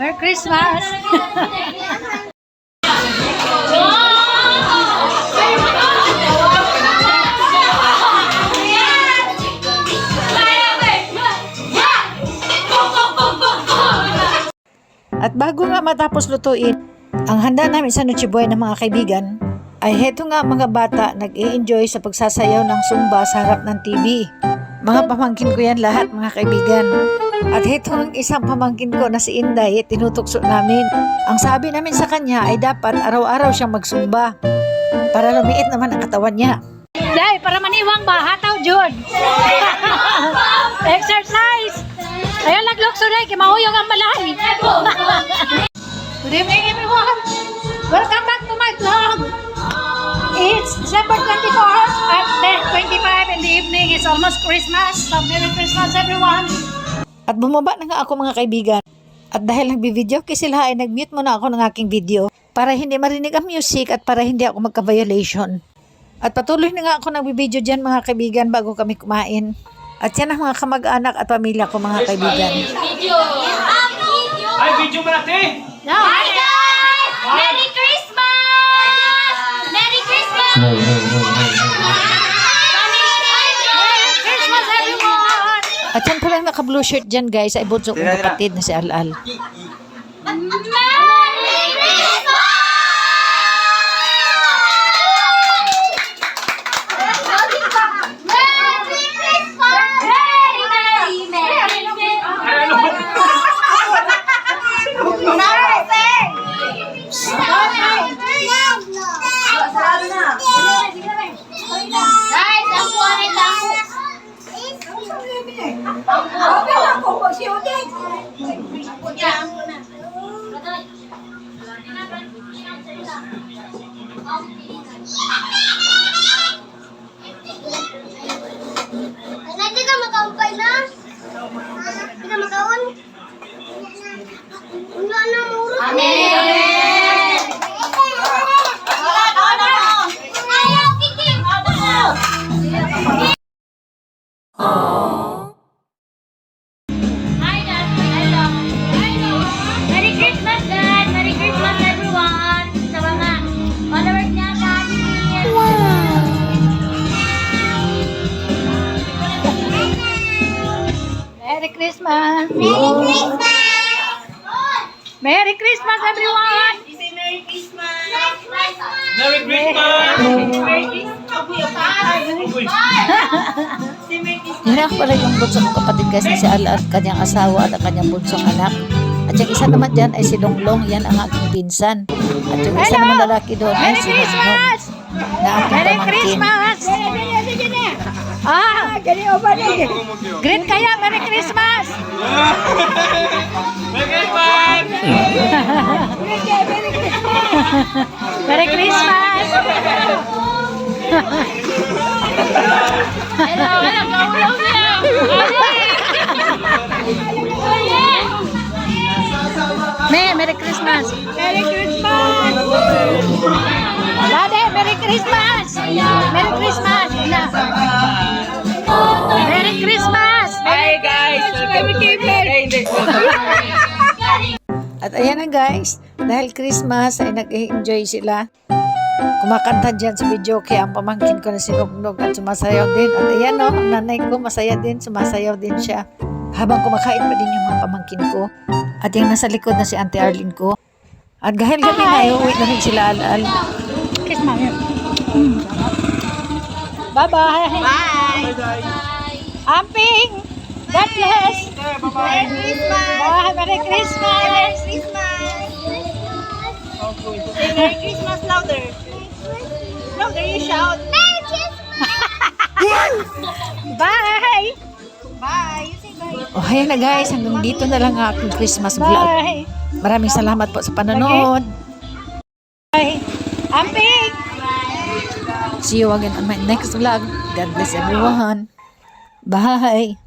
Merry Christmas! At bago nga matapos lutuin ang handa namin sa Noche Buena mga kaibigan, ay heto nga mga bata nag-i-enjoy sa pagsasayaw ng Zumba sa harap ng TV. Mga pamangkin ko yan lahat mga kaibigan. At heto ang isang pamangkin ko na si Inday, tinutukso namin. Ang sabi namin sa kanya ay dapat araw-araw siyang mag-Zumba para lumiit naman ang katawan niya. Day, para maniwang ba? Hataw, Jud! Exercise! Ayan, naglokso day, kimahuyong ang balay. Good evening everyone! Welcome back to my vlog! It's December 24 at 10:25 in the evening. It's almost Christmas. So Merry Christmas everyone! At bumaba na nga ako mga kaibigan. At dahil nagbi-video kay sila ay nag-mute muna ako ng aking video para hindi marinig ang music at para hindi ako magka-violation. At patuloy na nga ako nagbi-video dyan mga kaibigan bago kami kumain. At yan ang mga kamag-anak at pamilya ko mga kaibigan. Video! Ay, video mo natin! No. Hi guys! Merry Christmas! Merry Christmas! Merry Christmas everyone! At yan palang naka-blue shirt dyan guys ay bunso kong kapatid na si Al-Al. Merry Christmas! Hindi ka makaupay na? Hindi ka makaon? Wala na muro. Amen! Wala na! Ayaw, kiking! Hi, Dad. Hello. Merry Christmas, Dad. Merry Christmas, everyone. Sa mga followers niya, Dad. Merry Christmas! Merry Christmas! Merry Christmas everyone! Merry Christmas! Yun ako pala yung bunsong kapatid guys na si Al at kanyang asawa at ang kanyang bunsong anak. At yung isa naman dyan ay si Longlong, yan ang aking pinsan. At yung isa naman lalaki doon ay si Longlong na aking Merry pamangkin. Christmas! Ah! Great kaya! Merry Christmas! Merry Christmas! Merry Christmas! Hello, Merry Christmas! Merry Christmas! Dade, Merry Christmas! Merry Christmas! Merry Christmas! Hi guys! Welcome to At ayan na guys, dahil Christmas ay nag-enjoy sila. Kumakanta dyan sa video kaya ang pamangkin ko na sinugnog at sumasayaw din. At ayan o, ang nanay ko masaya din, sumasayaw din siya. Habang kumakain pa din yung mga pamangkin ko. At yung nasa likod na si Auntie Arlene ko. At dahil gabi na, uuwi na rin sila Al-Al. Kiss mami. Bye-bye. Bye! Amping! God bless! Merry Christmas! Bye! Merry Christmas! Merry Christmas! Say Merry Christmas louder! Louder you shout! Merry Christmas! Bye! Bye! You say bye! Oh, ayan na guys, hanggang dito na lang ang aking Christmas vlog. Bye! Maraming salamat po sa panonood. Bye! Amping! See you again on my next vlog. God bless everyone. Bye!